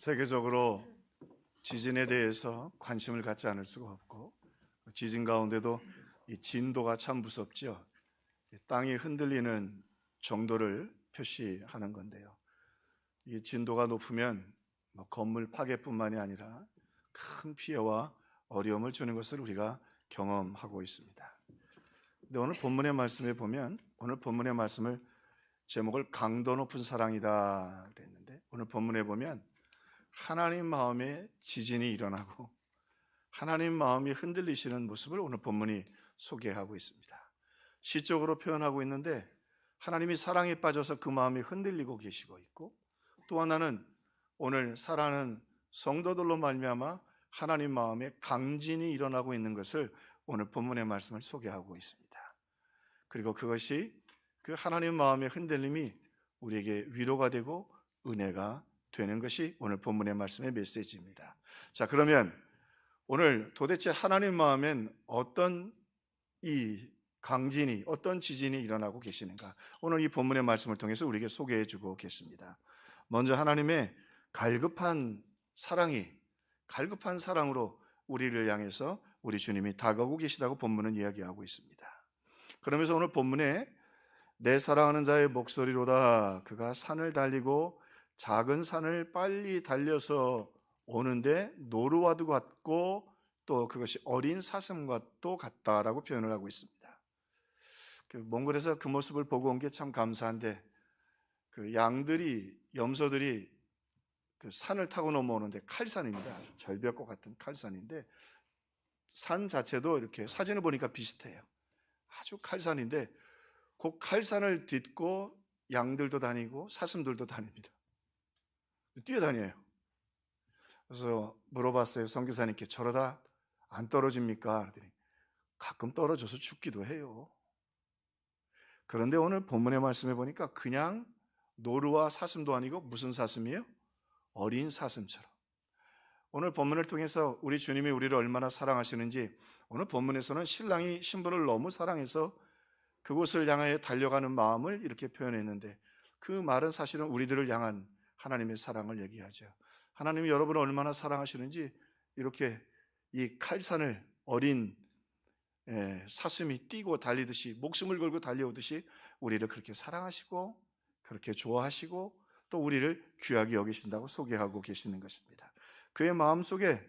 세계적으로 지진에 대해서 관심을 갖지 않을 수가 없고, 지진 가운데도 이 진도가 참 무섭죠. 땅이 흔들리는 정도를 표시하는 건데요. 이 진도가 높으면 건물 파괴뿐만이 아니라 큰 피해와 어려움을 주는 것을 우리가 경험하고 있습니다. 근데 오늘 본문의 말씀에 보면, 오늘 본문의 말씀을 제목을 강도 높은 사랑이다 그랬는데, 오늘 본문에 보면 하나님 마음에 지진이 일어나고 하나님 마음이 흔들리시는 모습을 오늘 본문이 소개하고 있습니다. 시적으로 표현하고 있는데, 하나님이 사랑에 빠져서 그 마음이 흔들리고 계시고 있고, 또 하나는 오늘 사랑하는 성도들로 말미암아 하나님 마음에 강진이 일어나고 있는 것을 오늘 본문의 말씀을 소개하고 있습니다. 그리고 그것이, 그 하나님 마음의 흔들림이 우리에게 위로가 되고 은혜가 되는 것이 오늘 본문의 말씀의 메시지입니다. 자, 그러면 오늘 도대체 하나님 마음엔 어떤 이 강진이, 어떤 지진이 일어나고 계시는가, 오늘 이 본문의 말씀을 통해서 우리에게 소개해 주고 계십니다. 먼저 하나님의 갈급한 사랑으로 우리를 향해서 우리 주님이 다가오고 계시다고 본문은 이야기하고 있습니다. 그러면서 오늘 본문에 내 사랑하는 자의 목소리로다, 그가 산을 달리고 작은 산을 빨리 달려서 오는데 노루와도 같고 또 그것이 어린 사슴과도 같다라고 표현을 하고 있습니다. 몽골에서 그 모습을 보고 온 게 참 감사한데, 그 염소들이 그 산을 타고 넘어오는데, 칼산입니다. 아주 절벽과 같은 칼산인데, 산 자체도 이렇게 사진을 보니까 비슷해요. 아주 칼산인데, 그 칼산을 딛고 양들도 다니고 사슴들도 다닙니다. 뛰어다녀요. 그래서 물어봤어요, 선교사님께. 저러다 안 떨어집니까? 그랬더니 가끔 떨어져서 죽기도 해요. 그런데 오늘 본문의 말씀에 보니까 그냥 노루와 사슴도 아니고 무슨 사슴이에요? 어린 사슴처럼. 오늘 본문을 통해서 우리 주님이 우리를 얼마나 사랑하시는지, 오늘 본문에서는 신랑이 신부를 너무 사랑해서 그곳을 향하여 달려가는 마음을 이렇게 표현했는데, 그 말은 사실은 우리들을 향한 하나님의 사랑을 얘기하죠. 하나님이 여러분을 얼마나 사랑하시는지, 이렇게 이 칼산을 어린 사슴이 뛰고 달리듯이, 목숨을 걸고 달려오듯이 우리를 그렇게 사랑하시고 그렇게 좋아하시고 또 우리를 귀하게 여기신다고 소개하고 계시는 것입니다. 그의 마음속에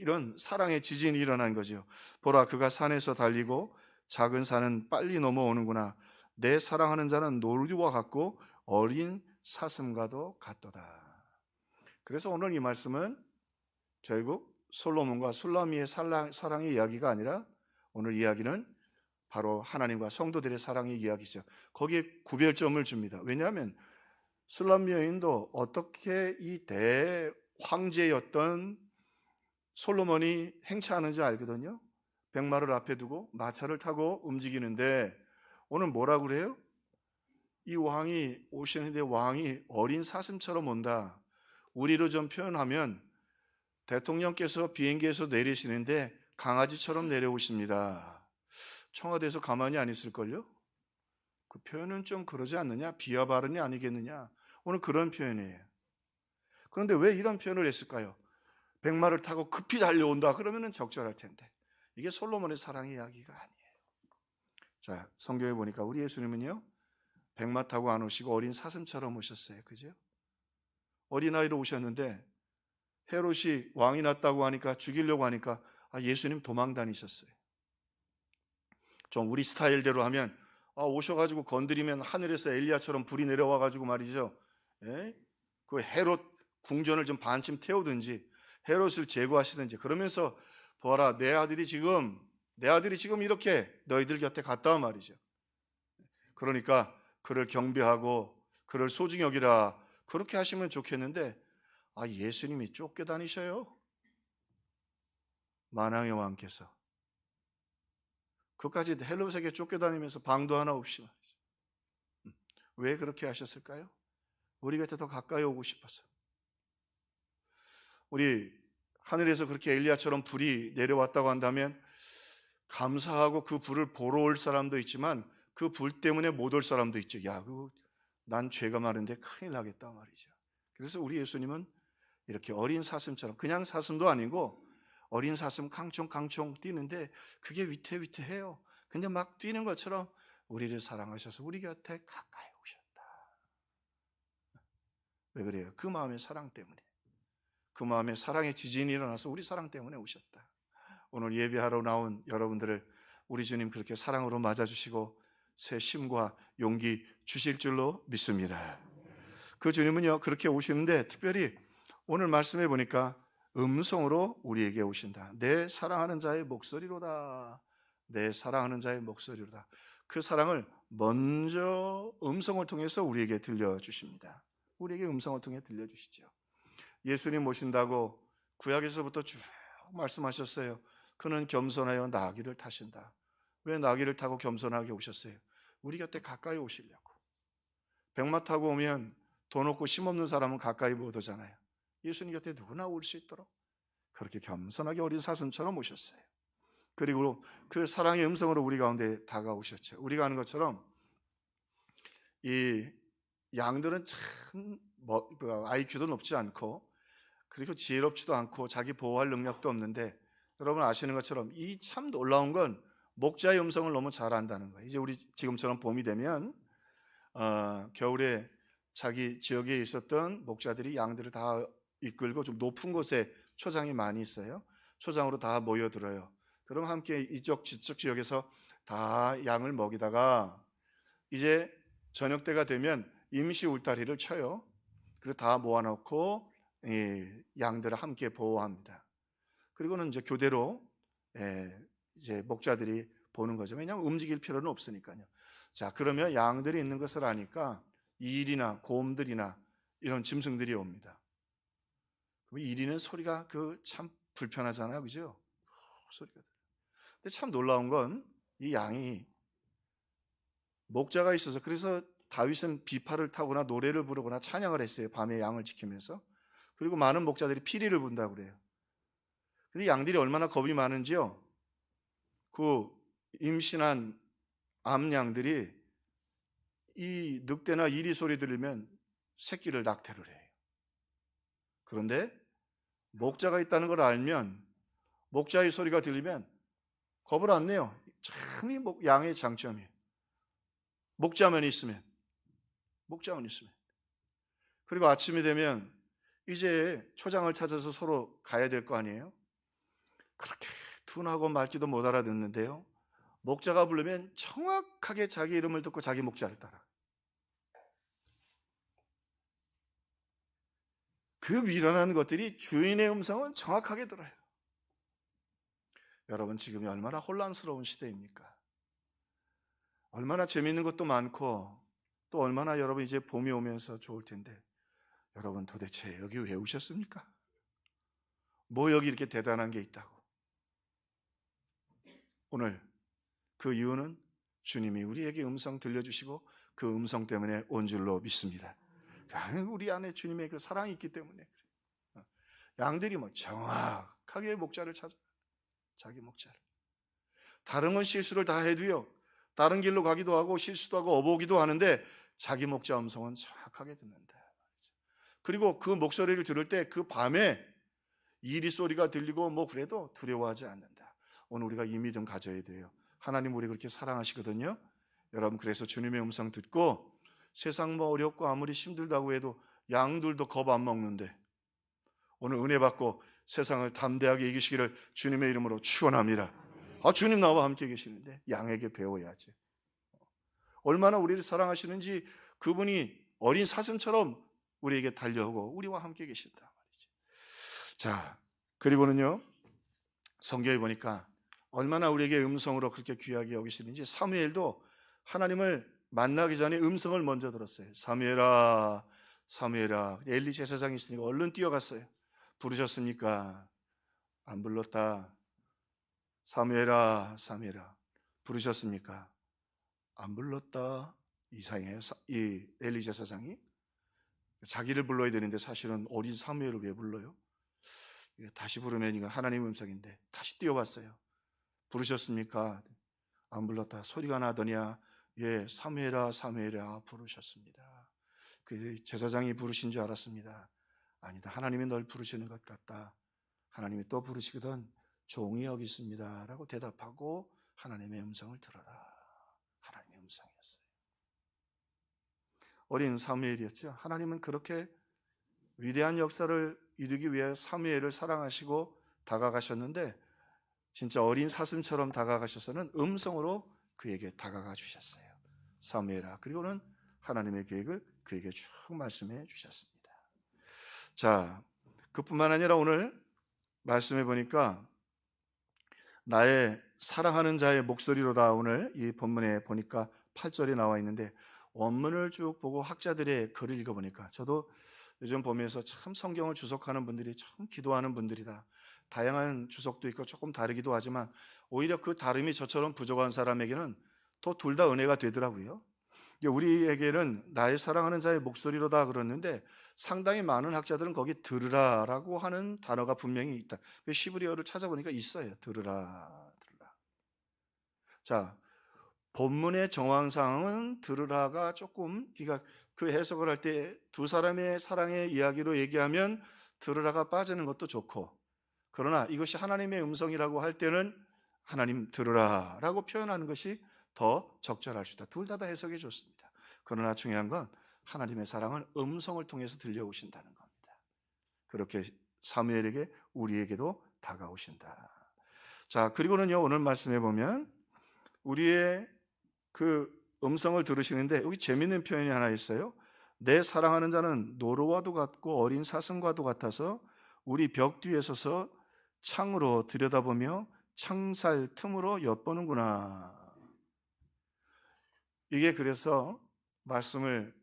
이런 사랑의 지진이 일어난 거죠. 보라, 그가 산에서 달리고 작은 산은 빨리 넘어오는구나. 내 사랑하는 자는 노루와 같고 어린 사슴과도 같도다. 그래서 오늘 이 말씀은 결국 솔로몬과 술라미의 사랑의 이야기가 아니라, 오늘 이야기는 바로 하나님과 성도들의 사랑의 이야기죠. 거기에 구별점을 줍니다. 왜냐하면 술라미 여인도 어떻게 이 대황제였던 솔로몬이 행차하는지 알거든요. 백마를 앞에 두고 마차를 타고 움직이는데, 오늘 뭐라고 그래요? 이 왕이 오시는데 왕이 어린 사슴처럼 온다. 우리로 좀 표현하면 대통령께서 비행기에서 내리시는데 강아지처럼 내려오십니다. 청와대에서 가만히 안 있을걸요? 그 표현은 좀 그러지 않느냐? 비하 발언이 아니겠느냐? 오늘 그런 표현이에요. 그런데 왜 이런 표현을 했을까요? 백마를 타고 급히 달려온다 그러면 적절할 텐데, 이게 솔로몬의 사랑의 이야기가 아니에요. 자, 성경에 보니까 우리 예수님은요, 백마 타고 안 오시고 어린 사슴처럼 오셨어요. 그죠? 어린아이로 오셨는데 헤롯이 왕이 났다고 하니까, 죽이려고 하니까 예수님 도망 다니셨어요. 좀 우리 스타일대로 하면 오셔가지고 건드리면 하늘에서 엘리야처럼 불이 내려와가지고 말이죠, 그 헤롯 궁전을 좀 반쯤 태우든지 헤롯을 제거하시든지, 그러면서 보아라, 내 아들이 지금 이렇게 너희들 곁에 갔다 말이죠. 그러니까 그를 경배하고 그를 소중히 여기라, 그렇게 하시면 좋겠는데, 예수님이 쫓겨다니셔요. 만왕의 왕께서 그까지 헤롯에게 쫓겨다니면서 방도 하나 없이 말이죠. 왜 그렇게 하셨을까요? 우리 곁에 더 가까이 오고 싶어서. 우리 하늘에서 그렇게 엘리야처럼 불이 내려왔다고 한다면 감사하고 그 불을 보러 올 사람도 있지만, 그 불 때문에 못 올 사람도 있죠. 난 죄가 많은데 큰일 나겠다 말이죠. 그래서 우리 예수님은 이렇게 어린 사슴처럼, 그냥 사슴도 아니고 어린 사슴 캉총캉총 뛰는데 그게 위태위태해요. 근데 막 뛰는 것처럼 우리를 사랑하셔서 우리 곁에 가까이 오셨다. 왜 그래요? 그 마음의 사랑 때문에. 그 마음에 사랑의 지진이 일어나서 우리 사랑 때문에 오셨다. 오늘 예배하러 나온 여러분들을 우리 주님 그렇게 사랑으로 맞아주시고 새 힘과 용기 주실 줄로 믿습니다. 그 주님은요, 그렇게 오시는데 특별히 오늘 말씀해 보니까 음성으로 우리에게 오신다. 내 사랑하는 자의 목소리로다. 내 사랑하는 자의 목소리로다. 그 사랑을 먼저 음성을 통해서 우리에게 들려주십니다. 우리에게 음성을 통해 들려주시죠. 예수님 모신다고 구약에서부터 쭉 말씀하셨어요. 그는 겸손하여 나귀를 타신다. 왜 나귀를 타고 겸손하게 오셨어요? 우리 곁에 가까이 오시려고. 백마 타고 오면 돈 없고 힘없는 사람은 가까이 못 오잖아요. 예수님 곁에 누구나 올 수 있도록 그렇게 겸손하게 어린 사슴처럼 오셨어요. 그리고 그 사랑의 음성으로 우리 가운데 다가오셨죠. 우리가 아는 것처럼 이 양들은 참 IQ도 높지 않고 그리고 지혜롭지도 않고 자기 보호할 능력도 없는데 여러분 아시는 것처럼 이 참 놀라운 건 목자의 음성을 너무 잘 안다는 거예요. 이제 우리 지금처럼 봄이 되면 겨울에 자기 지역에 있었던 목자들이 양들을 다 이끌고 좀 높은 곳에 초장이 많이 있어요. 초장으로 다 모여들어요. 그럼 함께 이쪽 저쪽 지역에서 다 양을 먹이다가 이제 저녁 때가 되면 임시 울타리를 쳐요. 그리고 다 모아놓고 양들을 함께 보호합니다. 그리고는 이제 교대로 이제 목자들이 보는 거죠. 왜냐하면 움직일 필요는 없으니까요. 자, 그러면 양들이 있는 것을 아니까 이리나 곰들이나 이런 짐승들이 옵니다. 그럼 이리는 소리가 참 불편하잖아요, 그죠? 소리가 들려. 근데 참 놀라운 건 이 양이 목자가 있어서 그래서 다윗은 비파를 타거나 노래를 부르거나 찬양을 했어요. 밤에 양을 지키면서. 그리고 많은 목자들이 피리를 분다고 그래요. 근데 양들이 얼마나 겁이 많은지요. 그 임신한 암양들이 이 늑대나 이리 소리 들으면 새끼를 낙태를 해요. 그런데 목자가 있다는 걸 알면 목자의 소리가 들리면 겁을 안 내요. 참 이 양의 장점이에요. 목자만 있으면. 그리고 아침이 되면 이제 초장을 찾아서 서로 가야 될 거 아니에요. 그렇게 둔하고 말지도 못 알아듣는데요, 목자가 부르면 정확하게 자기 이름을 듣고 자기 목자를 따라. 그 미련한 것들이 주인의 음성은 정확하게 들어요. 여러분 지금이 얼마나 혼란스러운 시대입니까? 얼마나 재미있는 것도 많고 또 얼마나 여러분 이제 봄이 오면서 좋을 텐데 여러분 도대체 여기 왜 오셨습니까? 뭐 여기 이렇게 대단한 게 있다고? 오늘 그 이유는 주님이 우리에게 음성 들려주시고 그 음성 때문에 온 줄로 믿습니다. 우리 안에 주님의 그 사랑이 있기 때문에 그래요. 양들이 정확하게 목자를 찾아, 자기 목자를. 다른 건 실수를 다 해도요, 다른 길로 가기도 하고 실수도 하고 어보기도 하는데 자기 목자 음성은 정확하게 듣는다. 그리고 그 목소리를 들을 때 그 밤에 이리 소리가 들리고 그래도 두려워하지 않는다. 오늘 우리가 이 믿음 가져야 돼요. 하나님 우리 그렇게 사랑하시거든요. 여러분 그래서 주님의 음성 듣고 세상 어렵고 아무리 힘들다고 해도 양들도 겁 안 먹는데 오늘 은혜 받고 세상을 담대하게 이기시기를 주님의 이름으로 축원합니다. 주님 나와 함께 계시는데 양에게 배워야지. 얼마나 우리를 사랑하시는지 그분이 어린 사슴처럼 우리에게 달려오고 우리와 함께 계신다 말이죠. 자, 그리고는요, 성경에 보니까 얼마나 우리에게 음성으로 그렇게 귀하게 여기시는지 사무엘도 하나님을 만나기 전에 음성을 먼저 들었어요. 사무엘아, 사무엘아. 엘리 제사장이 있으니까 얼른 뛰어갔어요. 부르셨습니까? 안 불렀다. 사무엘아, 사무엘아. 부르셨습니까? 안 불렀다. 이상해요. 이 엘리 제사장이 자기를 불러야 되는데 사실은 어린 사무엘을 왜 불러요? 다시 부르면 이거 하나님 음성인데 다시 뛰어봤어요. 부르셨습니까? 안 불렀다. 소리가 나더냐? 예, 사무엘아, 사무엘아 부르셨습니다. 그 제사장이 부르신 줄 알았습니다. 아니다. 하나님이 널 부르시는 것 같다. 하나님이 또 부르시거든 종이 여기 있습니다 라고 대답하고 하나님의 음성을 들어라. 하나님의 음성이었어요. 어린 사무엘이었죠. 하나님은 그렇게 위대한 역사를 이루기 위해 사무엘을 사랑하시고 다가가셨는데 진짜 어린 사슴처럼 다가가셔서는 음성으로 그에게 다가가 주셨어요. 사무엘아. 그리고는 하나님의 계획을 그에게 쭉 말씀해 주셨습니다. 자, 그뿐만 아니라 오늘 말씀해 보니까 나의 사랑하는 자의 목소리로다. 오늘 이 본문에 보니까 8절에 나와 있는데 원문을 쭉 보고 학자들의 글을 읽어보니까 저도 요즘 보면서 참 성경을 주석하는 분들이 참 기도하는 분들이다. 다양한 주석도 있고 조금 다르기도 하지만 오히려 그 다름이 저처럼 부족한 사람에게는 또 둘 다 은혜가 되더라고요. 우리에게는 나의 사랑하는 자의 목소리로다 그러는데 상당히 많은 학자들은 거기 들으라라고 하는 단어가 분명히 있다. 시브리어를 찾아보니까 있어요. 들으라. 자, 본문의 정황상은 들으라가 조금 그 해석을 할 때 두 사람의 사랑의 이야기로 얘기하면 들으라가 빠지는 것도 좋고, 그러나 이것이 하나님의 음성이라고 할 때는 하나님 들으라라고 표현하는 것이 더 적절할 수 있다. 둘 다 해석이 좋습니다. 그러나 중요한 건 하나님의 사랑은 음성을 통해서 들려오신다는 겁니다. 그렇게 사무엘에게 우리에게도 다가오신다. 자, 그리고는요, 오늘 말씀해 보면 우리의 그 음성을 들으시는데 여기 재미있는 표현이 하나 있어요. 내 사랑하는 자는 노루와도 같고 어린 사슴과도 같아서 우리 벽 뒤에 서서 창으로 들여다보며 창살 틈으로 엿보는구나. 이게 그래서 말씀을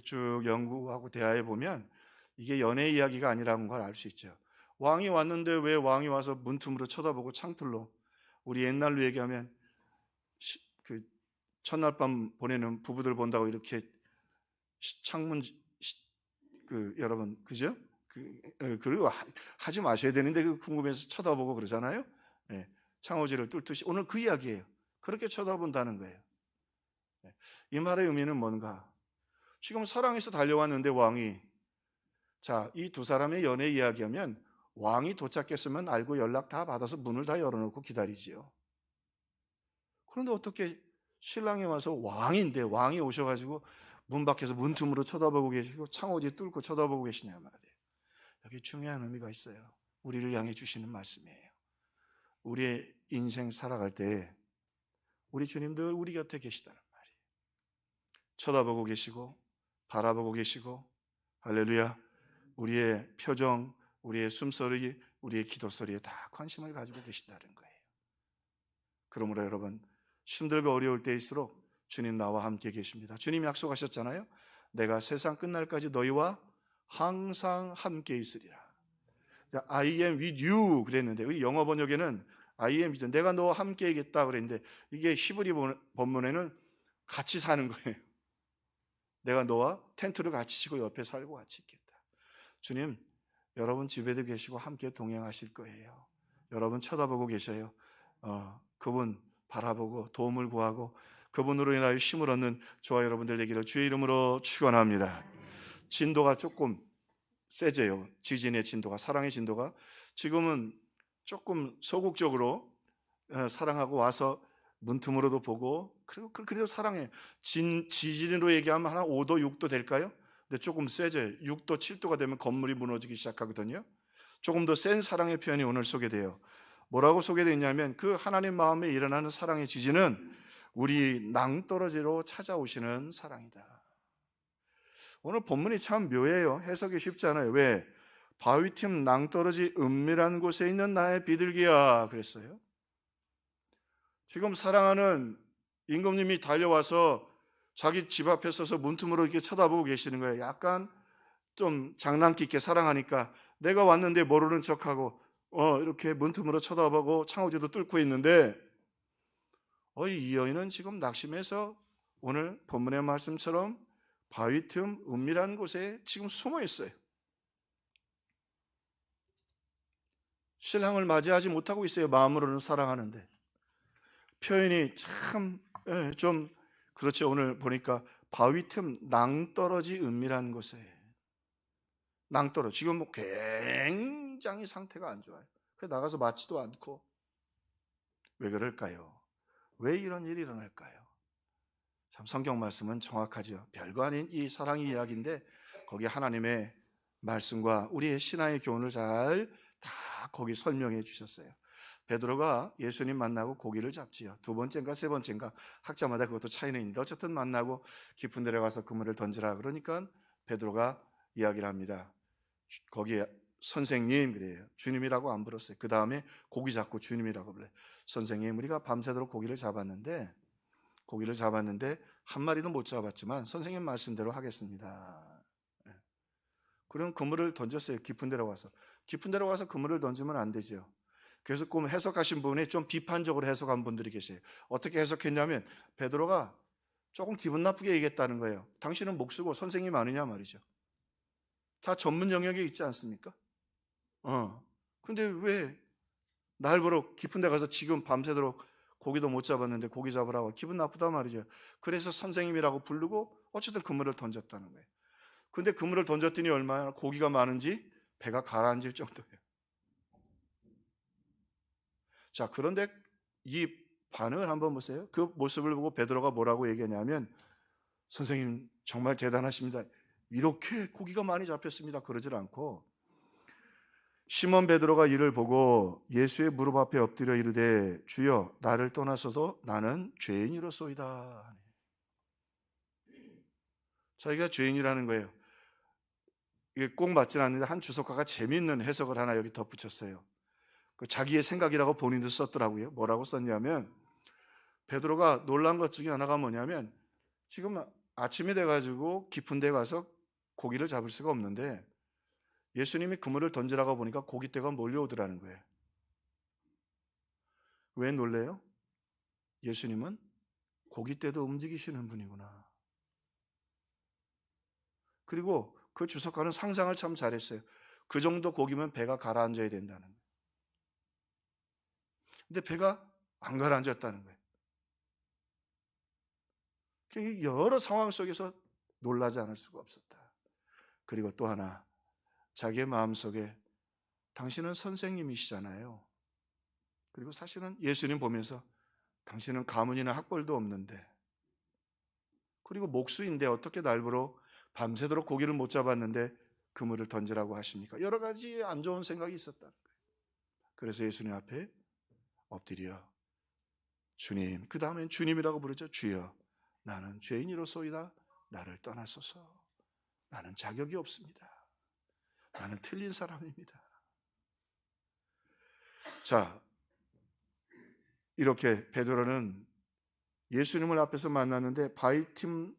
쭉 연구하고 대화해 보면 이게 연애 이야기가 아니라는 걸 알 수 있죠. 왕이 왔는데 왜 왕이 와서 문틈으로 쳐다보고 창틀로, 우리 옛날로 얘기하면 그 첫날 밤 보내는 부부들 본다고 이렇게 창문 여러분 그죠? 그리고 하지 마셔야 되는데 궁금해서 쳐다보고 그러잖아요. 네, 창호지를 뚫듯이 오늘 그 이야기예요. 그렇게 쳐다본다는 거예요. 네, 이 말의 의미는 뭔가? 지금 사랑해서 달려왔는데 왕이, 자, 이 두 사람의 연애 이야기하면 왕이 도착했으면 알고 연락 다 받아서 문을 다 열어놓고 기다리지요. 그런데 어떻게 신랑이 와서 왕인데 왕이 오셔가지고 문 밖에서 문틈으로 쳐다보고 계시고 창호지 뚫고 쳐다보고 계시냐 말이에요. 여기 중요한 의미가 있어요. 우리를 향해 주시는 말씀이에요. 우리의 인생 살아갈 때 우리 주님들 우리 곁에 계시다는 말이에요. 쳐다보고 계시고 바라보고 계시고, 할렐루야, 우리의 표정, 우리의 숨소리, 우리의 기도 소리에 다 관심을 가지고 계신다는 거예요. 그러므로 여러분, 힘들고 어려울 때일수록 주님 나와 함께 계십니다. 주님 약속하셨잖아요. 내가 세상 끝날까지 너희와 항상 함께 있으리라. I am with you 그랬는데 우리 영어 번역에는 I am with you, 내가 너와 함께 있겠다 그랬는데 이게 히브리 본문에는 같이 사는 거예요. 내가 너와 텐트를 같이 치고 옆에 살고 같이 있겠다. 주님, 여러분 집에도 계시고 함께 동행하실 거예요. 여러분 쳐다보고 계셔요. 그분 바라보고 도움을 구하고 그분으로 인하여 힘을 얻는 저와 여러분들 되기를 주의 이름으로 축원합니다. 진도가 조금 세져요. 지진의 진도가, 사랑의 진도가 지금은 조금 소극적으로 사랑하고 와서 문틈으로도 보고, 그리고 그래도 사랑해. 지진으로 얘기하면 한 5도 6도 될까요? 근데 조금 세져요. 6도 7도가 되면 건물이 무너지기 시작하거든요. 조금 더 센 사랑의 표현이 오늘 소개돼요. 뭐라고 소개되어 있냐면 그 하나님 마음에 일어나는 사랑의 지진은 우리 낭떠러지로 찾아오시는 사랑이다. 오늘 본문이 참 묘해요. 해석이 쉽지 않아요. 왜? 바위 틈 낭떠러지 은밀한 곳에 있는 나의 비둘기야 그랬어요. 지금 사랑하는 임금님이 달려와서 자기 집 앞에 서서 문틈으로 이렇게 쳐다보고 계시는 거예요. 약간 좀 장난기 있게 사랑하니까 내가 왔는데 모르는 척하고 이렇게 문틈으로 쳐다보고 창호지도 뚫고 있는데 이 여인은 지금 낙심해서 오늘 본문의 말씀처럼 바위 틈 은밀한 곳에 지금 숨어 있어요. 신랑을 맞이하지 못하고 있어요. 마음으로는 사랑하는데. 표현이 참 좀 그렇죠. 오늘 보니까 바위 틈 낭떠러지 은밀한 곳에, 낭떠러 지금 뭐 굉장히 상태가 안 좋아요. 그래서 나가서 맞지도 않고. 왜 그럴까요? 왜 이런 일이 일어날까요? 참 성경 말씀은 정확하죠. 별거 아닌 이 사랑의 이야기인데 거기 하나님의 말씀과 우리의 신앙의 교훈을 잘 다 거기 설명해 주셨어요. 베드로가 예수님 만나고 고기를 잡지요. 두 번째인가 세 번째인가 학자마다 그것도 차이는 있는데 어쨌든 만나고 깊은 데로 가서 그물을 던지라 그러니까 베드로가 이야기를 합니다. 거기에 선생님 그래요. 주님이라고 안 불렀어요. 그 다음에 고기 잡고 주님이라고 불러요. 선생님 우리가 밤새도록 고기를 잡았는데 한 마리도 못 잡았지만 선생님 말씀대로 하겠습니다. 그럼 그물을 던졌어요. 깊은 데로 가서 그물을 던지면 안 되죠. 그래서 꼭 해석하신 분이 좀 비판적으로 해석한 분들이 계세요. 어떻게 해석했냐면 베드로가 조금 기분 나쁘게 얘기했다는 거예요. 당신은 목수고 선생님 아니냐 말이죠. 다 전문 영역에 있지 않습니까? 근데 왜 날 보러 깊은 데 가서 지금 밤새도록 고기도 못 잡았는데 고기 잡으라고 기분 나쁘단 말이죠. 그래서 선생님이라고 부르고 어쨌든 그물을 던졌다는 거예요. 근데 그물을 던졌더니 얼마나 고기가 많은지 배가 가라앉을 정도예요. 자, 그런데 이 반응을 한번 보세요. 그 모습을 보고 베드로가 뭐라고 얘기하냐면 선생님 정말 대단하십니다. 이렇게 고기가 많이 잡혔습니다. 그러질 않고 시몬 베드로가 이를 보고 예수의 무릎 앞에 엎드려 이르되 주여 나를 떠나서도 나는 죄인이로소이다. 자기가 죄인이라는 거예요. 이게 꼭 맞지는 않는데 한 주석가가 재미있는 해석을 하나 여기 덧붙였어요. 그 자기의 생각이라고 본인도 썼더라고요. 뭐라고 썼냐면 베드로가 놀란 것 중에 하나가 뭐냐면 지금 아침이 돼가지고 깊은 데 가서 고기를 잡을 수가 없는데 예수님이 그물을 던지라고 보니까 고깃대가 몰려오더라는 거예요. 왜 놀래요? 예수님은 고깃대도 움직이시는 분이구나. 그리고 그 주석가는 상상을 참 잘했어요. 그 정도 고기면 배가 가라앉아야 된다는 거예요. 근데 배가 안 가라앉았다는 거예요. 여러 상황 속에서 놀라지 않을 수가 없었다. 그리고 또 하나, 자기의 마음속에 당신은 선생님이시잖아요. 그리고 사실은 예수님 보면서 당신은 가문이나 학벌도 없는데 그리고 목수인데 어떻게 날 보러 밤새도록 고기를 못 잡았는데 그물을 던지라고 하십니까? 여러 가지 안 좋은 생각이 있었다는 거예요. 그래서 예수님 앞에 엎드려 주님, 그 다음엔 주님이라고 부르죠. 주여 나는 죄인이로소이다. 나를 떠나소서. 나는 자격이 없습니다. 나는 틀린 사람입니다. 자, 이렇게 베드로는 예수님을 앞에서 만났는데 바위틈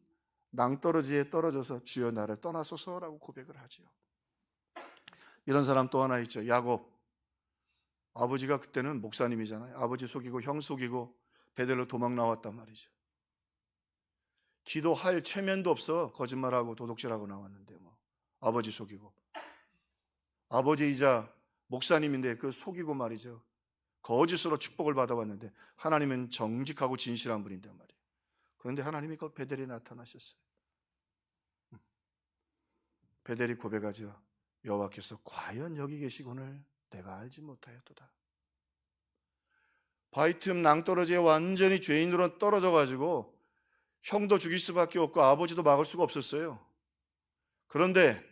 낭떠러지에 떨어져서 주여 나를 떠나소서라고 고백을 하죠. 이런 사람 또 하나 있죠. 야곱. 아버지가 그때는 목사님이잖아요. 아버지 속이고 형 속이고 베델로 도망 나왔단 말이죠. 기도할 체면도 없어. 거짓말하고 도둑질하고 나왔는데 뭐 아버지 속이고 아버지이자 목사님인데 그 속이고 말이죠. 거짓으로 축복을 받아왔는데 하나님은 정직하고 진실한 분인단 말이에요. 그런데 하나님이 그 베델에 나타나셨어요. 베델이 고백하죠. 여호와께서 과연 여기 계시거늘 내가 알지 못하였도다. 바위틈 낭떠러지에 완전히 죄인으로 떨어져가지고 형도 죽일 수밖에 없고 아버지도 막을 수가 없었어요. 그런데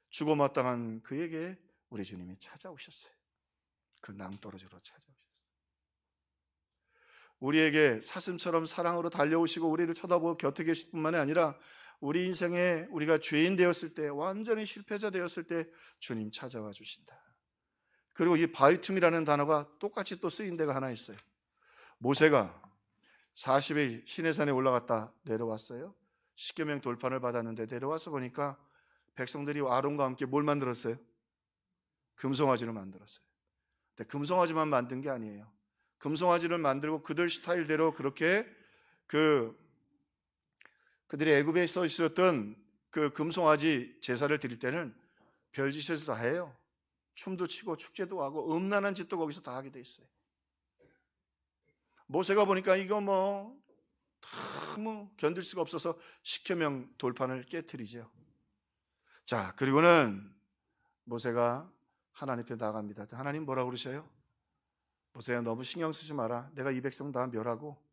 죽어마땅한 그에게 우리 주님이 찾아오셨어요. 그 낭떠러지로 찾아오셨어요. 우리에게 사슴처럼 사랑으로 달려오시고 우리를 쳐다보고 곁에 계실 뿐만이 아니라 우리 인생에 우리가 죄인 되었을 때, 완전히 실패자 되었을 때 주님 찾아와 주신다. 그리고 이 바위틈이라는 단어가 똑같이 또 쓰인 데가 하나 있어요. 모세가 40일 시내산에 올라갔다 내려왔어요. 십계명 돌판을 받았는데 내려와서 보니까 백성들이 아론과 함께 뭘 만들었어요? 금송아지를 만들었어요. 근데 금송아지만 만든 게 아니에요. 금송아지를 만들고 그들 스타일대로 그렇게 그들이 애굽에 서 있었던 그 금송아지 제사를 드릴 때는 별짓에서 다 해요. 춤도 추고 축제도 하고 음란한 짓도 거기서 다 하게 돼 있어요. 모세가 보니까 이거 뭐 견딜 수가 없어서 십계명 돌판을 깨트리죠. 자, 그리고는 모세가 하나님 앞에 나갑니다. 하나님 뭐라고 그러셔요? 모세야, 너무 신경 쓰지 마라. 내가 이 백성 다 멸하고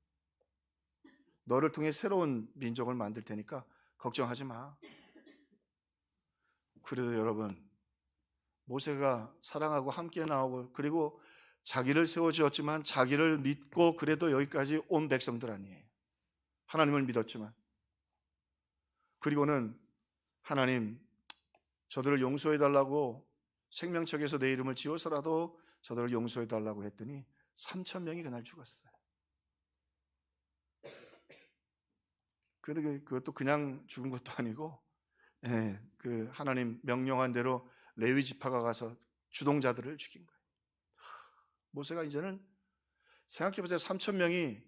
너를 통해 새로운 민족을 만들 테니까 걱정하지 마. 그래도 여러분, 모세가 사랑하고 함께 나오고 그리고 자기를 세워주었지만 자기를 믿고 그래도 여기까지 온 백성들 아니에요. 하나님을 믿었지만. 그리고는 하나님, 저들을 용서해달라고 생명책에서 내 이름을 지워서라도 저들을 용서해달라고 했더니 3,000명이 그날 죽었어요. 그런데 그것도 그냥 죽은 것도 아니고, 그 하나님 명령한 대로 레위 지파가 가서 주동자들을 죽인 거예요. 모세가 이제는 생각해보세요. 3,000명이,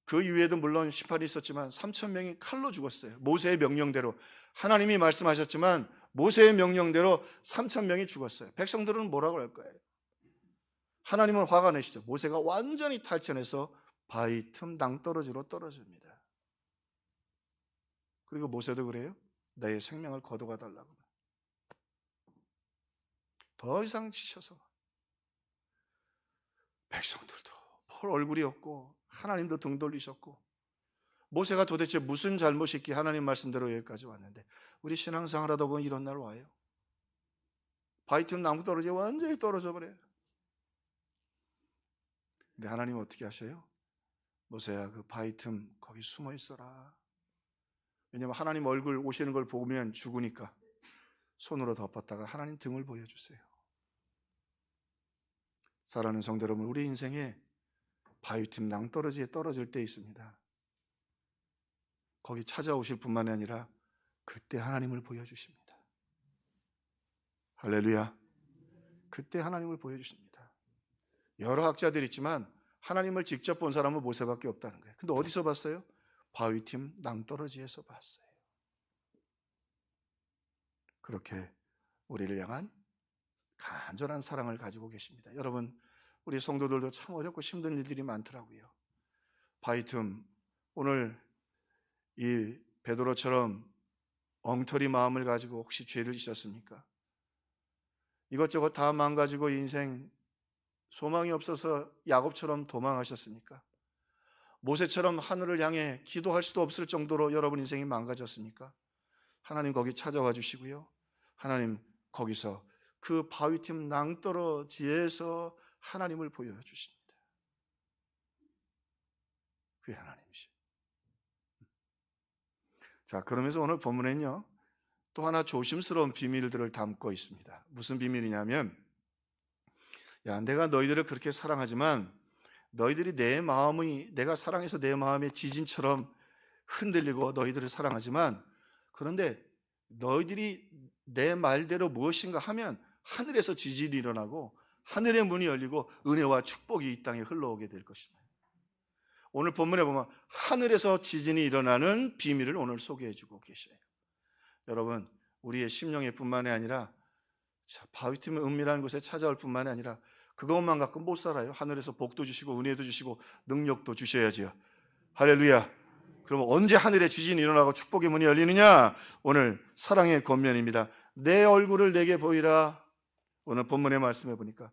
그 이후에도 물론 심판이 있었지만 3,000명이 칼로 죽었어요. 모세의 명령대로. 하나님이 말씀하셨지만 모세의 명령대로 3,000명이 죽었어요. 백성들은 뭐라고 할 거예요? 하나님은 화가 내시죠. 모세가 완전히 탈천해서 바위 틈 낭떠러지로 떨어집니다. 그리고 모세도 그래요. 내 생명을 거둬가 달라고. 더 이상 지쳐서 백성들도 볼 얼굴이 없고 하나님도 등 돌리셨고, 모세가 도대체 무슨 잘못이 있기에 하나님 말씀대로 여기까지 왔는데, 우리 신앙생활 하다 보면 이런 날 와요. 바위 틈 나무 떨어져 완전히 떨어져 버려요. 근데 하나님 어떻게 하셔요? 모세야, 그 바위 틈 거기 숨어 있어라. 왜냐하면 하나님 얼굴 오시는 걸 보면 죽으니까 손으로 덮었다가 하나님 등을 보여주세요. 사랑하는 성도 여러분, 우리 인생에 바위틈 낭떠러지에 떨어질 때 있습니다. 거기 찾아오실 뿐만이 아니라 그때 하나님을 보여주십니다. 할렐루야. 그때 하나님을 보여주십니다. 여러 학자들이 있지만 하나님을 직접 본 사람은 모세밖에 없다는 거예요. 근데 어디서 봤어요? 바위틈 낭떠러지에서 봤어요. 그렇게 우리를 향한 간절한 사랑을 가지고 계십니다. 여러분, 우리 성도들도 참 어렵고 힘든 일들이 많더라고요. 바위틈, 오늘 이 베드로처럼 엉터리 마음을 가지고 혹시 죄를 지셨습니까? 이것저것 다 망가지고 인생 소망이 없어서 야곱처럼 도망하셨습니까? 모세처럼 하늘을 향해 기도할 수도 없을 정도로 여러분 인생이 망가졌습니까? 하나님 거기 찾아와 주시고요. 하나님 거기서 그 바위틈 낭떠러지에서 하나님을 보여주십니다. 그게 하나님이시죠. 자, 그러면서 오늘 본문에는요, 또 하나 조심스러운 비밀들을 담고 있습니다. 무슨 비밀이냐면, 야, 내가 너희들을 그렇게 사랑하지만 너희들이 내가 사랑해서 내 마음의 지진처럼 흔들리고 너희들을 사랑하지만, 그런데 너희들이 내 말대로 무엇인가 하면 하늘에서 지진이 일어나고 하늘의 문이 열리고 은혜와 축복이 이 땅에 흘러오게 될 것입니다. 오늘 본문에 보면 하늘에서 지진이 일어나는 비밀을 오늘 소개해 주고 계셔요. 여러분, 우리의 심령의 뿐만이 아니라 바위틈의 은밀한 곳에 찾아올 뿐만이 아니라 그것만 갖고 못 살아요. 하늘에서 복도 주시고 은혜도 주시고 능력도 주셔야지요. 할렐루야. 그러면 언제 하늘에 지진이 일어나고 축복의 문이 열리느냐? 오늘 사랑의 권면입니다. 내 얼굴을 내게 보이라. 오늘 본문의 말씀해 보니까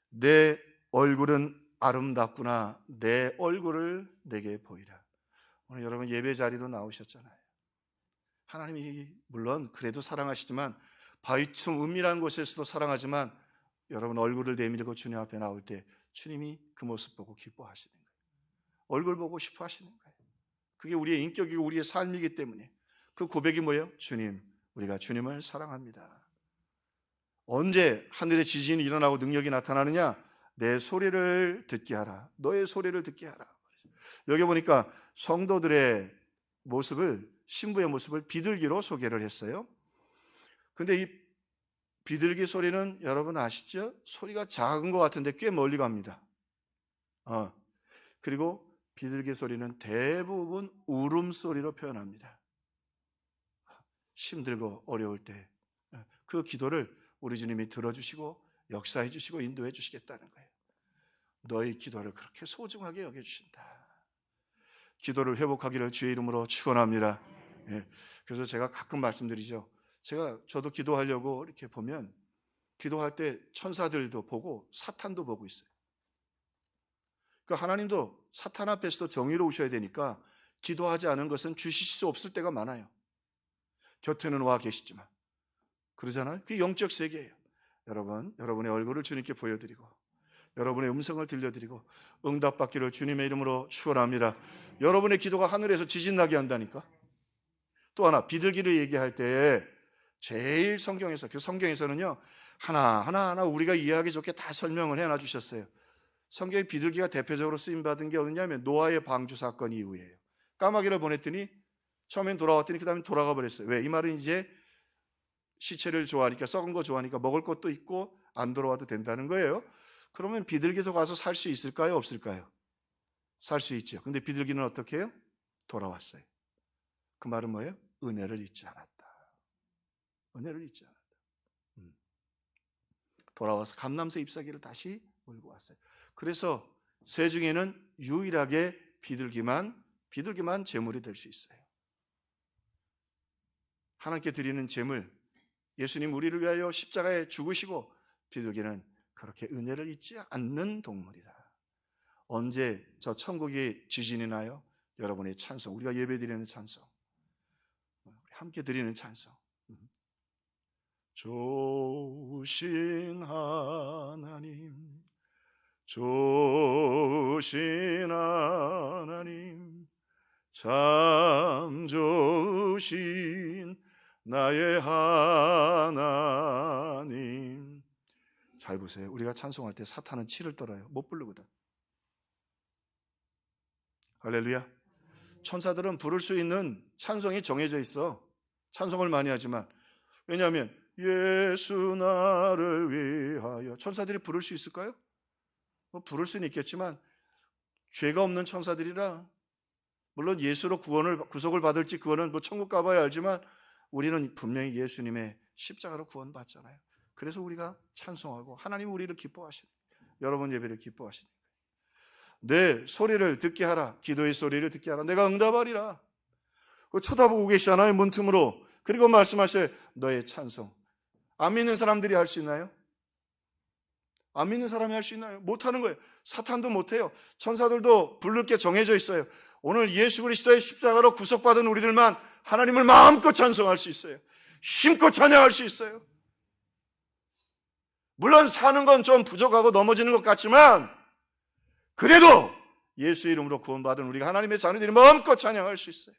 내 얼굴은 아름답구나. 내 얼굴을 내게 보이라. 오늘 여러분 예배 자리로 나오셨잖아요. 하나님이 물론 그래도 사랑하시지만 바위틈 은밀한 곳에서도 사랑하지만 여러분 얼굴을 내밀고 주님 앞에 나올 때 주님이 그 모습 보고 기뻐하시는 거예요. 얼굴 보고 싶어 하시는 거예요. 그게 우리의 인격이고 우리의 삶이기 때문에 그 고백이 뭐예요? 주님, 우리가 주님을 사랑합니다. 언제 하늘에 지진이 일어나고 능력이 나타나느냐? 내 소리를 듣게 하라. 너의 소리를 듣게 하라. 여기 보니까 성도들의 모습을, 신부의 모습을 비둘기로 소개를 했어요. 근데 이 비둘기 소리는 여러분 아시죠? 소리가 작은 것 같은데 꽤 멀리 갑니다. 그리고 비둘기 소리는 대부분 울음소리로 표현합니다. 힘들고 어려울 때 그 기도를 우리 주님이 들어주시고 역사해 주시고 인도해 주시겠다는 거예요. 너희 기도를 그렇게 소중하게 여겨주신다. 기도를 회복하기를 주의 이름으로 축원합니다. 그래서 제가 가끔 말씀드리죠. 저도 기도하려고 이렇게 보면 기도할 때 천사들도 보고 사탄도 보고 있어요. 그러니까 하나님도 사탄 앞에서도 정의로우셔야 되니까 기도하지 않은 것은 주실 수 없을 때가 많아요. 곁에는 와 계시지만. 그러잖아요. 그게 영적 세계예요. 여러분의 얼굴을 주님께 보여드리고 여러분의 음성을 들려드리고 응답받기를 주님의 이름으로 축원합니다. 여러분의 기도가 하늘에서 지진 나게 한다니까. 또 하나, 비둘기를 얘기할 때 제일 성경에서는요 하나하나 우리가 이해하기 좋게 다 설명을 해놔 주셨어요. 성경에 비둘기가 대표적으로 쓰임받은 게 어디냐면 노아의 방주 사건 이후에요. 까마귀를 보냈더니 처음엔 돌아왔더니 그 다음에 돌아가 버렸어요. 왜? 이 말은 이제 시체를 좋아하니까, 썩은 거 좋아하니까 먹을 것도 있고 안 돌아와도 된다는 거예요. 그러면 비둘기도 가서 살 수 있을까요? 없을까요? 살 수 있죠. 근데 비둘기는 어떻게 해요? 돌아왔어요. 그 말은 뭐예요? 은혜를 잊지 않았다. 은혜를 잊지 않았다. 돌아와서 감람새 잎사귀를 다시 몰고 왔어요. 그래서 새 중에는 유일하게 비둘기만 제물이 될 수 있어요. 하나님께 드리는 제물, 예수님 우리를 위하여 십자가에 죽으시고, 비둘기는 그렇게 은혜를 잊지 않는 동물이다. 언제 저 천국이 지진이 나요? 여러분의 찬송, 우리가 예배드리는 찬송, 함께 드리는 찬송. 좋으신 하나님, 좋으신 하나님, 참 좋으신 나의 하나님. 잘 보세요. 우리가 찬송할 때 사탄은 치를 떨어요. 못 부르거든. 할렐루야. 천사들은 부를 수 있는 찬송이 정해져 있어. 찬송을 많이 하지만, 왜냐하면 예수 나를 위하여, 천사들이 부를 수 있을까요? 부를 수는 있겠지만 죄가 없는 천사들이라, 물론 예수로 구속을 받을지 그거는 천국 가봐야 알지만, 우리는 분명히 예수님의 십자가로 구원받잖아요. 그래서 우리가 찬송하고 하나님 우리를 기뻐하시는, 여러분 예배를 기뻐하시는 거예요. 내 소리를 듣게 하라. 기도의 소리를 듣게 하라. 내가 응답하리라. 쳐다보고 계시잖아요, 문틈으로. 그리고 말씀하셔요. 너의 찬송. 안 믿는 사람들이 할 수 있나요? 안 믿는 사람이 할 수 있나요? 못하는 거예요. 사탄도 못해요. 천사들도 부를 게 정해져 있어요. 오늘 예수 그리스도의 십자가로 구속받은 우리들만 하나님을 마음껏 찬송할 수 있어요. 힘껏 찬양할 수 있어요. 물론 사는 건 좀 부족하고 넘어지는 것 같지만, 그래도 예수 이름으로 구원받은 우리가 하나님의 자녀들이 마음껏 찬양할 수 있어요.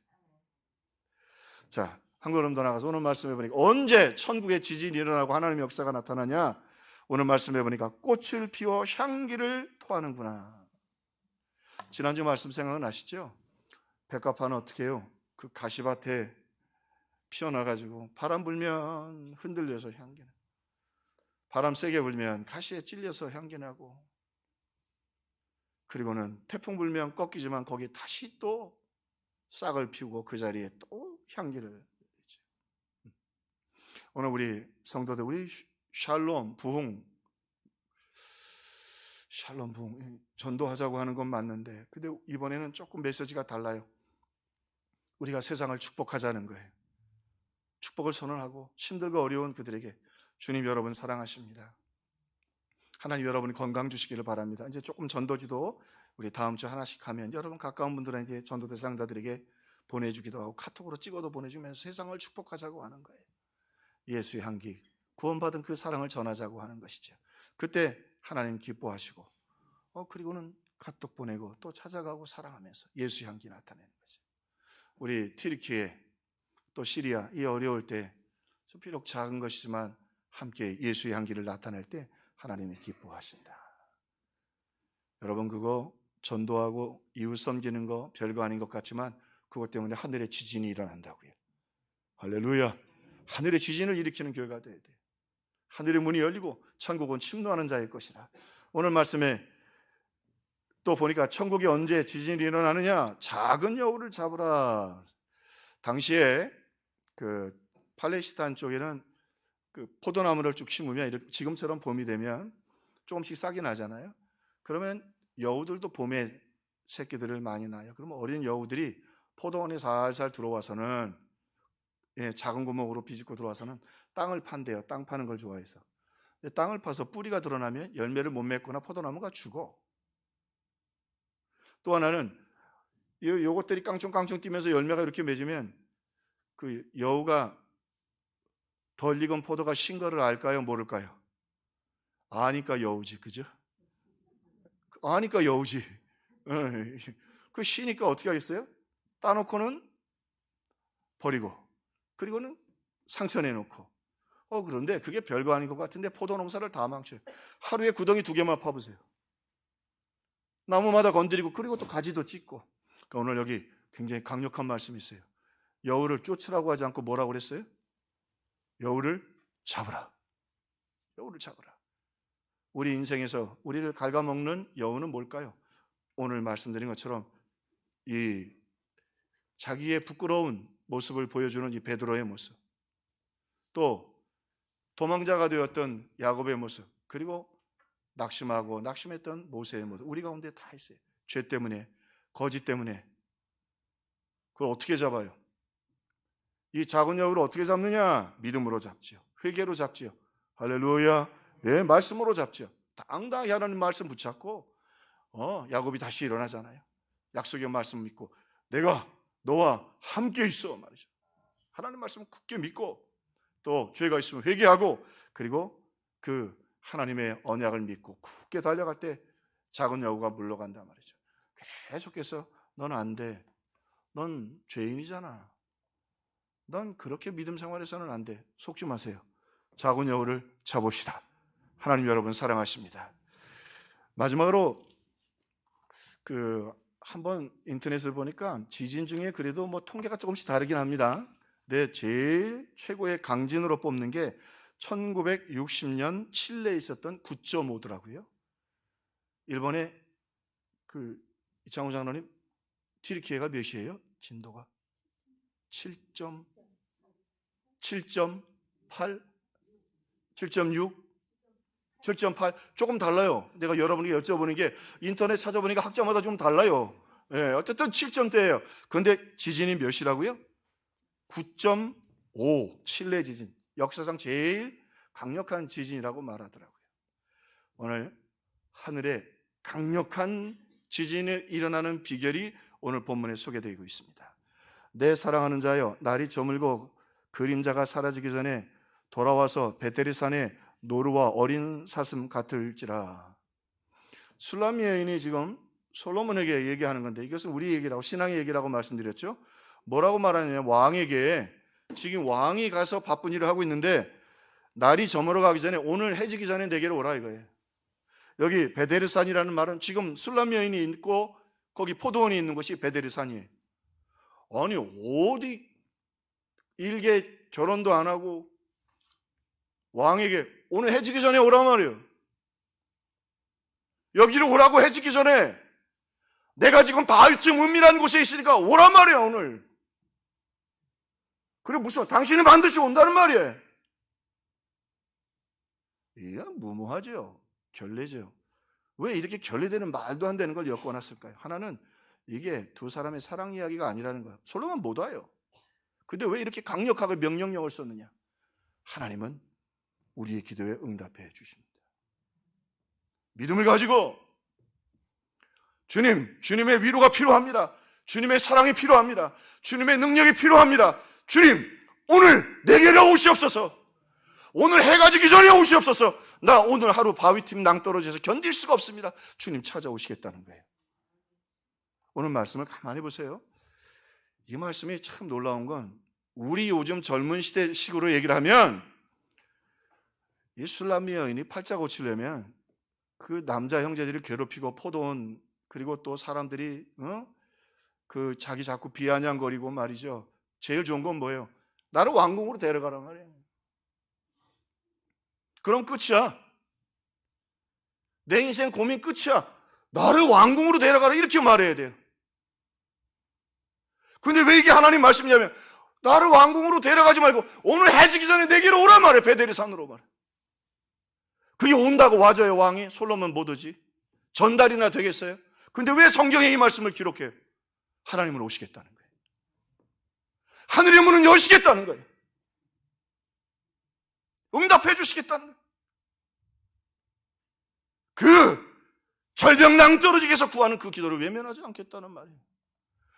자, 한 걸음 더 나가서 오늘 말씀해 보니까 언제 천국의 지진이 일어나고 하나님의 역사가 나타나냐? 오늘 말씀해 보니까 꽃을 피워 향기를 토하는구나. 지난주 말씀 생각나시죠? 백합화는 어떻게 해요? 그 가시밭에 피어나가지고 바람 불면 흔들려서 향기나, 바람 세게 불면 가시에 찔려서 향기나고, 그리고는 태풍 불면 꺾이지만 거기 다시 또 싹을 피우고 그 자리에 또 향기를 내죠. 오늘 우리 성도들, 우리 샬롬 부흥 전도하자고 하는 건 맞는데, 근데 이번에는 조금 메시지가 달라요. 우리가 세상을 축복하자는 거예요. 축복을 선언하고 힘들고 어려운 그들에게 주님 여러분 사랑하십니다. 하나님 여러분 건강 주시기를 바랍니다. 이제 조금 전도지도 우리 다음 주 하나씩 하면 여러분 가까운 분들에게, 전도 대상자들에게 보내주기도 하고 카톡으로 찍어도 보내주면서 세상을 축복하자고 하는 거예요. 예수의 향기, 구원받은 그 사랑을 전하자고 하는 것이죠. 그때 하나님 기뻐하시고, 그리고는 카톡 보내고 또 찾아가고 사랑하면서 예수의 향기 나타내는 거죠. 우리 튀르키예 또 시리아, 이 어려울 때 비록 작은 것이지만 함께 예수의 향기를 나타낼 때 하나님이 기뻐하신다. 여러분 그거 전도하고 이웃 섬기는 거 별거 아닌 것 같지만 그것 때문에 하늘의 지진이 일어난다고요. 할렐루야. 하늘의 지진을 일으키는 교회가 돼야 돼요. 하늘의 문이 열리고 천국은 침노하는 자의 것이라. 오늘 말씀에 또 보니까 천국이 언제 지진이 일어나느냐? 작은 여우를 잡으라. 당시에 그 팔레스타인 쪽에는 그 포도나무를 쭉 심으면 지금처럼 봄이 되면 조금씩 싹이 나잖아요. 그러면 여우들도 봄에 새끼들을 많이 낳아요. 그러면 어린 여우들이 포도원에 살살 들어와서는 작은 구멍으로 비집고 들어와서는 땅을 판대요. 땅 파는 걸 좋아해서. 근데 땅을 파서 뿌리가 드러나면 열매를 못 맺거나 포도나무가 죽어. 또 하나는 요것들이 깡총깡총 뛰면서 열매가 이렇게 맺으면 그 여우가 덜 익은 포도가 신 거를 알까요? 모를까요? 아니까 여우지, 그죠? 아니까 여우지. 그 시니까 어떻게 하겠어요? 따놓고는 버리고, 그리고는 상처내놓고. 그런데 그게 별거 아닌 것 같은데 포도 농사를 다 망쳐요. 하루에 구덩이 2개만 파보세요. 나무마다 건드리고, 그리고 또 가지도 찢고. 그러니까 오늘 여기 굉장히 강력한 말씀이 있어요. 여우를 쫓으라고 하지 않고 뭐라고 그랬어요? 여우를 잡으라. 여우를 잡으라. 우리 인생에서 우리를 갉아먹는 여우는 뭘까요? 오늘 말씀드린 것처럼 이 자기의 부끄러운 모습을 보여주는 이 베드로의 모습, 또 도망자가 되었던 야곱의 모습, 그리고 낙심하고 낙심했던 모세의 모습, 우리 가운데 다 있어요. 죄 때문에, 거짓 때문에. 그걸 어떻게 잡아요? 이 작은 여우를 어떻게 잡느냐? 믿음으로 잡지요. 회개로 잡지요. 할렐루야. 예, 말씀으로 잡지요. 당당히 하나님 말씀 붙잡고 야곱이 다시 일어나잖아요. 약속의 말씀 믿고 내가 너와 함께 있어 말이죠. 하나님 말씀 굳게 믿고 또 죄가 있으면 회개하고, 그리고 그 하나님의 언약을 믿고 굳게 달려갈 때 작은 여우가 물러간단 말이죠. 계속해서 넌 안 돼. 넌 죄인이잖아. 넌 그렇게 믿음 생활에서는 안 돼. 속지 마세요. 작은 여우를 잡읍시다. 하나님 여러분 사랑하십니다. 마지막으로 한번 인터넷을 보니까 지진 중에 그래도 뭐 통계가 조금씩 다르긴 합니다. 근데 제일 최고의 강진으로 뽑는 게 1960년 칠레에 있었던 9.5더라고요. 일본의 이창호 장로님, 튀르키예가 몇이에요? 진도가 7.8, 7.6, 7.8 조금 달라요. 내가 여러분에게 여쭤보는 게 인터넷 찾아보니까 학자마다 좀 달라요. 어쨌든 7점대예요. 그런데 지진이 몇이라고요? 9.5 칠레 지진, 역사상 제일 강력한 지진이라고 말하더라고요. 오늘 하늘에 강력한 지진이 일어나는 비결이 오늘 본문에 소개되고 있습니다. 내 사랑하는 자여, 날이 저물고 그림자가 사라지기 전에 돌아와서 베델의 산에 노루와 어린 사슴 같을지라. 술람미 여인이 지금 솔로몬에게 얘기하는 건데, 이것은 우리 얘기라고, 신앙의 얘기라고 말씀드렸죠. 뭐라고 말하냐면, 왕에게, 지금 왕이 가서 바쁜 일을 하고 있는데 날이 저물어 가기 전에, 오늘 해지기 전에 내게로 오라 이거예요. 여기 베델산이라는 말은 지금 술람 여인이 있고 거기 포도원이 있는 곳이 베델산이에요. 아니 어디 일개 결혼도 안 하고 왕에게 오늘 해지기 전에 오란 말이에요. 여기로 오라고, 해지기 전에. 내가 지금 바위쯤 은밀한 곳에 있으니까 오란 말이에요 오늘. 그래 무슨 당신이 반드시 온다는 말이에요. 이게 무모하죠. 결례죠. 왜 이렇게 결례되는 말도 안 되는 걸 엮어놨을까요? 하나는 이게 두 사람의 사랑 이야기가 아니라는 거예요. 솔로몬 못 와요. 근데 왜 이렇게 강력하게 명령력을 썼느냐? 하나님은 우리의 기도에 응답해 주십니다. 믿음을 가지고 주님의 위로가 필요합니다. 주님의 사랑이 필요합니다. 주님의 능력이 필요합니다. 주님, 오늘 내게로 오시옵소서. 오늘 해가 지기 전에 오시옵소서. 나 오늘 하루 바위틈 낭떠러져서 견딜 수가 없습니다. 주님 찾아오시겠다는 거예요. 오늘 말씀을 가만히 보세요. 이 말씀이 참 놀라운 건, 우리 요즘 젊은 시대식으로 얘기를 하면, 이 술람미 여인이 팔자 고치려면 그 남자 형제들이 괴롭히고 포도원, 그리고 또 사람들이 그 자기 자꾸 비아냥거리고 말이죠. 제일 좋은 건 뭐예요? 나를 왕궁으로 데려가란 말이에요. 그럼 끝이야. 내 인생 고민 끝이야. 나를 왕궁으로 데려가라 이렇게 말해야 돼요. 근데 왜 이게 하나님 말씀이냐면, 나를 왕궁으로 데려가지 말고 오늘 해지기 전에 내게로 오란 말이에요. 베델의 산으로 말이에요. 그게 온다고 와줘요 왕이? 솔로몬 못 오지. 전달이나 되겠어요? 근데 왜 성경에 이 말씀을 기록해요? 하나님은 오시겠다는 거예요. 하늘의 문은 여시겠다는 거예요. 응답해 주시겠다는 거예요. 그 절벽 낭떠러지게 해서 구하는 그 기도를 외면하지 않겠다는 말이에요.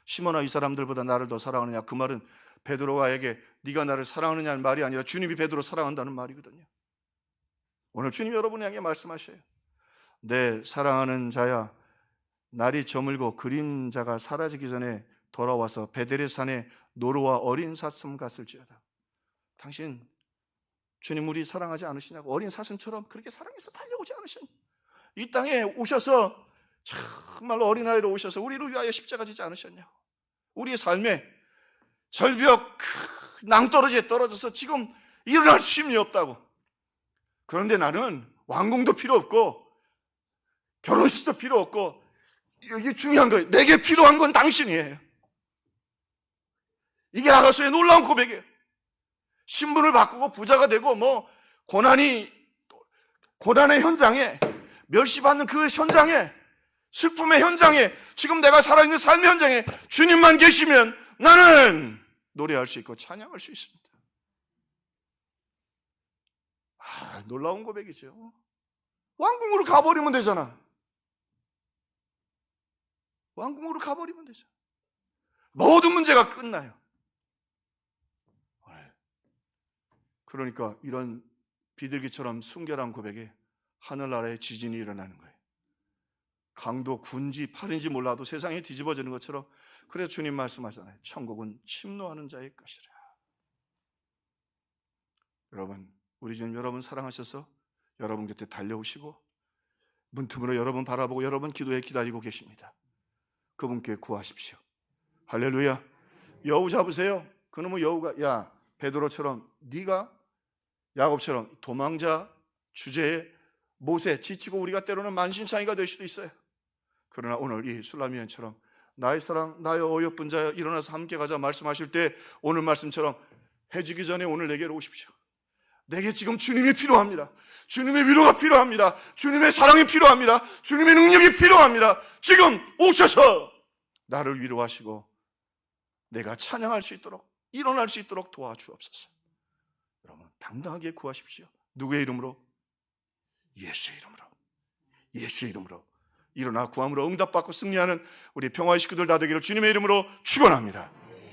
시몬아, 이 사람들보다 나를 더 사랑하느냐? 그 말은 베드로가에게 네가 나를 사랑하느냐는 말이 아니라 주님이 베드로 사랑한다는 말이거든요. 오늘 주님이 여러분에게 말씀하셔요. 내 사랑하는 자야, 날이 저물고 그림자가 사라지기 전에 돌아와서 베델의 산에 노루와 어린 사슴 같을지어다. 당신 주님 우리 사랑하지 않으시냐고? 어린 사슴처럼 그렇게 사랑해서 달려오지 않으셨냐? 이 땅에 오셔서 정말로 어린아이로 오셔서 우리를 위하여 십자가 지지 않으셨냐고? 우리의 삶에 절벽 낭떠러지에 떨어져서 지금 일어날 힘이 없다고. 그런데 나는 왕궁도 필요 없고 결혼식도 필요 없고, 이게 중요한 거예요. 내게 필요한 건 당신이에요. 이게 아가서의 놀라운 고백이에요. 신분을 바꾸고 부자가 되고 고난의 현장에, 멸시받는 그 현장에, 슬픔의 현장에, 지금 내가 살아있는 삶의 현장에 주님만 계시면 나는 노래할 수 있고 찬양할 수 있습니다. 놀라운 고백이죠. 왕궁으로 가버리면 되잖아. 왕궁으로 가버리면 되잖아. 모든 문제가 끝나요. 그러니까 이런 비둘기처럼 순결한 고백에 하늘나라에 지진이 일어나는 거예요. 강도 군지 팔인지 몰라도 세상이 뒤집어지는 것처럼. 그래서 주님 말씀하잖아요. 천국은 침노하는 자의 것이라. 여러분, 우리 주님 여러분 사랑하셔서 여러분 곁에 달려오시고 문틈으로 여러분 바라보고 여러분 기도에 기다리고 계십니다. 그분께 구하십시오. 할렐루야. 여우 잡으세요. 그놈의 여우가, 야, 베드로처럼, 네가 야곱처럼 도망자 주제에 못에 지치고 우리가 때로는 만신창이가 될 수도 있어요. 그러나 오늘 이 술라미언처럼 나의 사랑, 나의 어여쁜 자여 일어나서 함께 가자 말씀하실 때 오늘 말씀처럼 해지기 전에 오늘 내게로 오십시오. 내게 지금 주님이 필요합니다. 주님의 위로가 필요합니다. 주님의 사랑이 필요합니다. 주님의 능력이 필요합니다. 지금 오셔서 나를 위로하시고 내가 찬양할 수 있도록, 일어날 수 있도록 도와주옵소서. 여러분 당당하게 구하십시오. 누구의 이름으로? 예수의 이름으로. 예수의 이름으로 일어나 구함으로 응답받고 승리하는 우리 평화의 식구들 다 되기를 주님의 이름으로 축원합니다.